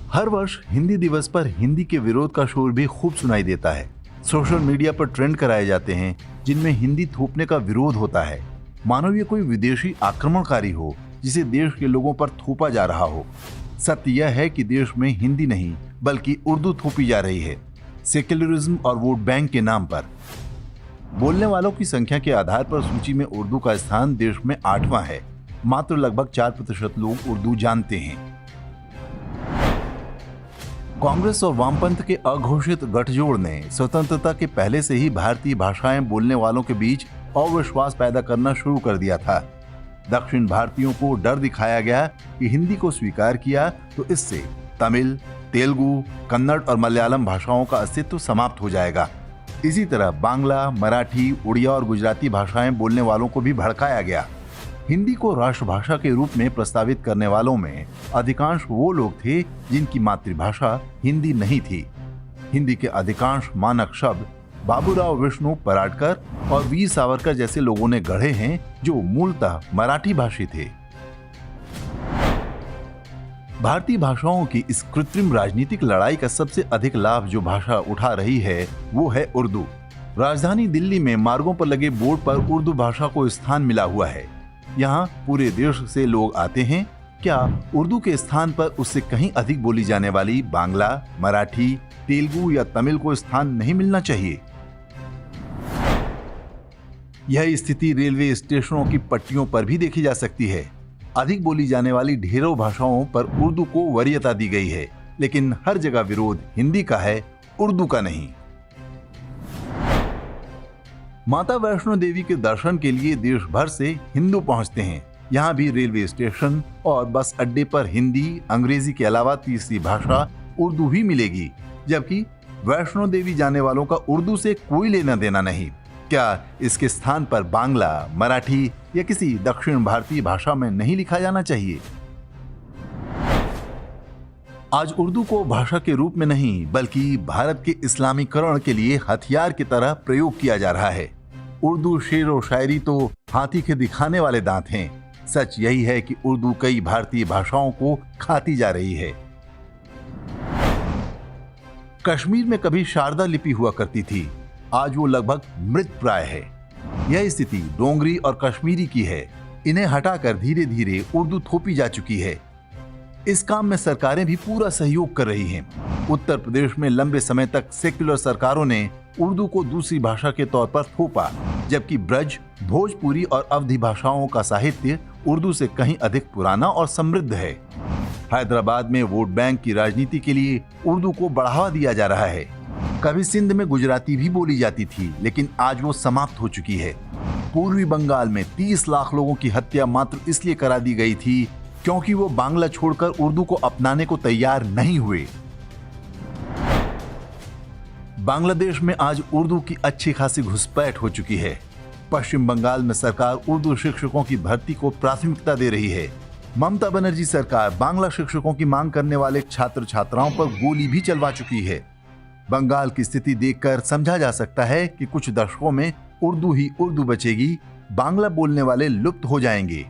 हर वर्ष हिंदी दिवस पर हिंदी के विरोध का शोर भी खूब सुनाई देता है। सोशल मीडिया पर ट्रेंड कराए जाते हैं जिनमें हिंदी थोपने का विरोध होता है, मानो ये कोई विदेशी आक्रमणकारी हो जिसे देश के लोगों पर थोपा जा रहा हो। सत्य यह है कि देश में हिंदी नहीं बल्कि उर्दू थोपी जा रही है, सेक्युलरिज्म और वोट बैंक के नाम पर। बोलने वालों की संख्या के आधार पर सूची में उर्दू का स्थान देश में 8वां है। मात्र लगभग 4% लोग उर्दू जानते हैं। कांग्रेस और वामपंथ के अघोषित गठजोड़ ने स्वतंत्रता के पहले से ही भारतीय भाषाएं बोलने वालों के बीच अविश्वास पैदा करना शुरू कर दिया था। दक्षिण भारतीयों को डर दिखाया गया कि हिंदी को स्वीकार किया तो इससे तमिल, तेलुगु, कन्नड़ और मलयालम भाषाओं का अस्तित्व समाप्त हो जाएगा। इसी तरह बांग्ला, मराठी, उड़िया और गुजराती भाषाएं बोलने वालों को भी भड़काया गया। हिंदी को राष्ट्रभाषा के रूप में प्रस्तावित करने वालों में अधिकांश वो लोग थे जिनकी मातृभाषा हिंदी नहीं थी। हिंदी के अधिकांश मानक शब्द बाबूराव विष्णु पराडकर और वीर सावरकर जैसे लोगों ने गढ़े हैं जो मूलतः मराठी भाषी थे। भारतीय भाषाओं की इस कृत्रिम राजनीतिक लड़ाई का सबसे अधिक लाभ जो भाषा उठा रही है वो है उर्दू। राजधानी दिल्ली में मार्गों पर लगे बोर्ड पर उर्दू भाषा को स्थान मिला हुआ है। यहाँ पूरे देश से लोग आते हैं। क्या उर्दू के स्थान पर उससे कहीं अधिक बोली जाने वाली बांग्ला, मराठी, तेलुगु या तमिल को स्थान नहीं मिलना चाहिए? यह स्थिति रेलवे स्टेशनों की पट्टियों पर भी देखी जा सकती है। अधिक बोली जाने वाली ढेरों भाषाओं पर उर्दू को वरीयता दी गई है, लेकिन हर जगह विरोध हिंदी का है, उर्दू का नहीं। माता वैष्णो देवी के दर्शन के लिए देश भर से हिंदू पहुंचते हैं। यहाँ भी रेलवे स्टेशन और बस अड्डे पर हिंदी, अंग्रेजी के अलावा तीसरी भाषा उर्दू ही मिलेगी, जबकि वैष्णो देवी जाने वालों का उर्दू से कोई लेना देना नहीं। क्या इसके स्थान पर बांग्ला, मराठी या किसी दक्षिण भारतीय भाषा में नहीं लिखा जाना चाहिए? आज उर्दू को भाषा के रूप में नहीं बल्कि भारत के इस्लामीकरण के लिए हथियार की तरह प्रयोग किया जा रहा है। उर्दू शेर और शायरी तो हाथी के दिखाने वाले दांत हैं। सच यही है कि उर्दू कई भारतीय भाषाओं को खाती जा रही है। कश्मीर में कभी शारदा लिपि हुआ करती थी, आज वो लगभग मृतप्राय है। यह स्थिति डोंगरी और कश्मीरी की है। इन्हें हटाकर धीरे धीरे उर्दू थोपी जा चुकी है। इस काम में सरकारें भी पूरा सहयोग कर रही हैं। उत्तर प्रदेश में लंबे समय तक सेक्युलर सरकारों ने उर्दू को दूसरी भाषा के तौर पर थोपा, जबकि ब्रज, भोजपुरी और अवधी भाषाओं का साहित्य उर्दू से कहीं अधिक पुराना और समृद्ध है। हैदराबाद में वोट बैंक की राजनीति के लिए उर्दू को बढ़ावा दिया जा रहा है। कभी सिंध में गुजराती भी बोली जाती थी, लेकिन आज वो समाप्त हो चुकी है। पूर्वी बंगाल में 30 लाख लोगों की हत्या मात्र इसलिए करा दी गई थी क्योंकि वो बांग्ला छोड़कर उर्दू को अपनाने को तैयार नहीं हुए। बांग्लादेश में आज उर्दू की अच्छी खासी घुसपैठ हो चुकी है। पश्चिम बंगाल में सरकार उर्दू शिक्षकों की भर्ती को प्राथमिकता दे रही है। ममता बनर्जी सरकार बांग्ला शिक्षकों की मांग करने वाले छात्र छात्राओं पर गोली भी चलवा चुकी है। बंगाल की स्थिति देखकर समझा जा सकता है कि कुछ दशकों में उर्दू ही उर्दू बचेगी, बांग्ला बोलने वाले लुप्त हो जाएंगे।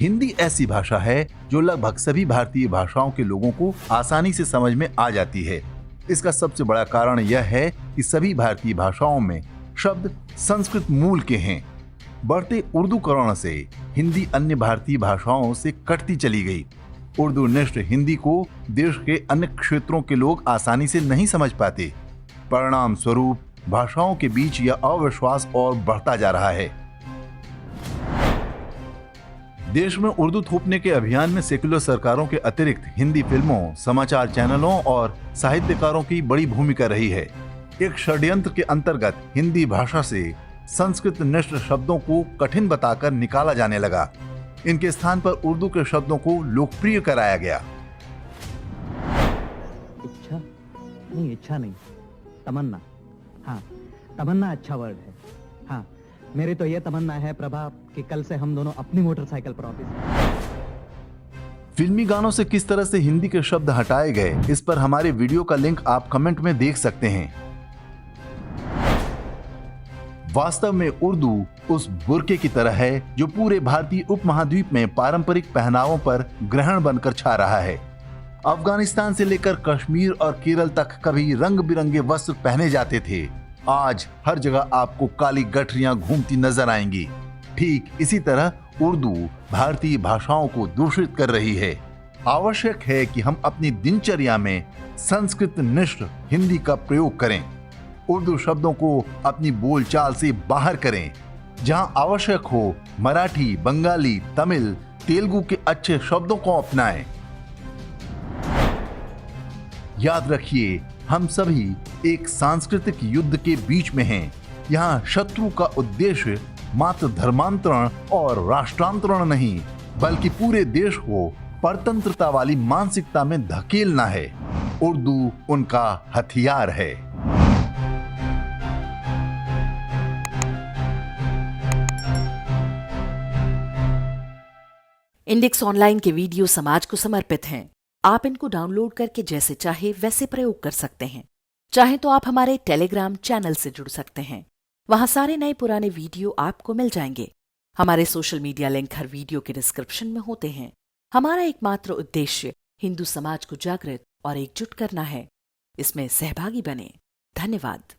हिंदी ऐसी भाषा है जो लगभग सभी भारतीय भाषाओं के लोगों को आसानी से समझ में आ जाती है। इसका सबसे बड़ा कारण यह है कि सभी भारतीय भाषाओं में शब्द संस्कृत मूल के हैं। बढ़ते उर्दूकरण से हिंदी अन्य भारतीय भाषाओं से कटती चली गई। उर्दू निष्ठ हिंदी को देश के अन्य क्षेत्रों के लोग आसानी से नहीं समझ पाते। परिणाम स्वरूप भाषाओं के बीच यह अविश्वास और बढ़ता जा रहा है। देश में उर्दू थोपने के अभियान में सेक्युलर सरकारों के अतिरिक्त हिंदी फिल्मों, समाचार चैनलों और साहित्यकारों की बड़ी भूमिका रही है। एक षड्यंत्र के अंतर्गत हिंदी भाषा से संस्कृत निष्ठ शब्दों को कठिन बताकर निकाला जाने लगा। इनके स्थान पर उर्दू के शब्दों को लोकप्रिय कराया गया। इच्छा नहीं, तमन्ना। हाँ, तमन्ना अच्छा वर्ड है। हाँ, मेरी तो ये तमन्ना है प्रभा कि कल से हम दोनों अपनी मोटरसाइकिल पर ऑफिस। फिल्मी गानों से किस तरह से हिंदी के शब्द हटाए गए, इस पर हमारे वीडियो का लिंक आप कमेंट में देख सकते हैं। वास्तव में उर्दू उस बुर्के की तरह है जो पूरे भारतीय उपमहाद्वीप में पारंपरिक पहनावों पर ग्रहण बनकर छा रहा है। अफगानिस्तान से लेकर कश्मीर और केरल तक कभी रंग बिरंगे वस्त्र पहने जाते थे, आज हर जगह आपको काली गठरियां घूमती नजर आएंगी। ठीक इसी तरह उर्दू भारतीय भाषाओं को दूषित कर रही है। आवश्यक है कि हम अपनी दिनचर्या में संस्कृत निष्ठ हिंदी का प्रयोग करें। उर्दू शब्दों को अपनी बोलचाल से बाहर करें। जहां आवश्यक हो मराठी, बंगाली, तमिल, तेलुगु के अच्छे शब्दों को अपनाएं। याद रखिए, हम सभी एक सांस्कृतिक युद्ध के बीच में हैं। यहाँ शत्रु का उद्देश्य मात्र धर्मांतरण और राष्ट्रांतरण नहीं, बल्कि पूरे देश को परतंत्रता वाली मानसिकता में धकेलना है। उर्दू उनका हथियार है। इंडेक्स ऑनलाइन के वीडियो समाज को समर्पित हैं। आप इनको डाउनलोड करके जैसे चाहे वैसे प्रयोग कर सकते हैं। चाहे तो आप हमारे टेलीग्राम चैनल से जुड़ सकते हैं। वहां सारे नए पुराने वीडियो आपको मिल जाएंगे। हमारे सोशल मीडिया लिंक हर वीडियो के डिस्क्रिप्शन में होते हैं। हमारा एकमात्र उद्देश्य हिंदू समाज को जागृत और एकजुट करना है। इसमें सहभागी बने। धन्यवाद।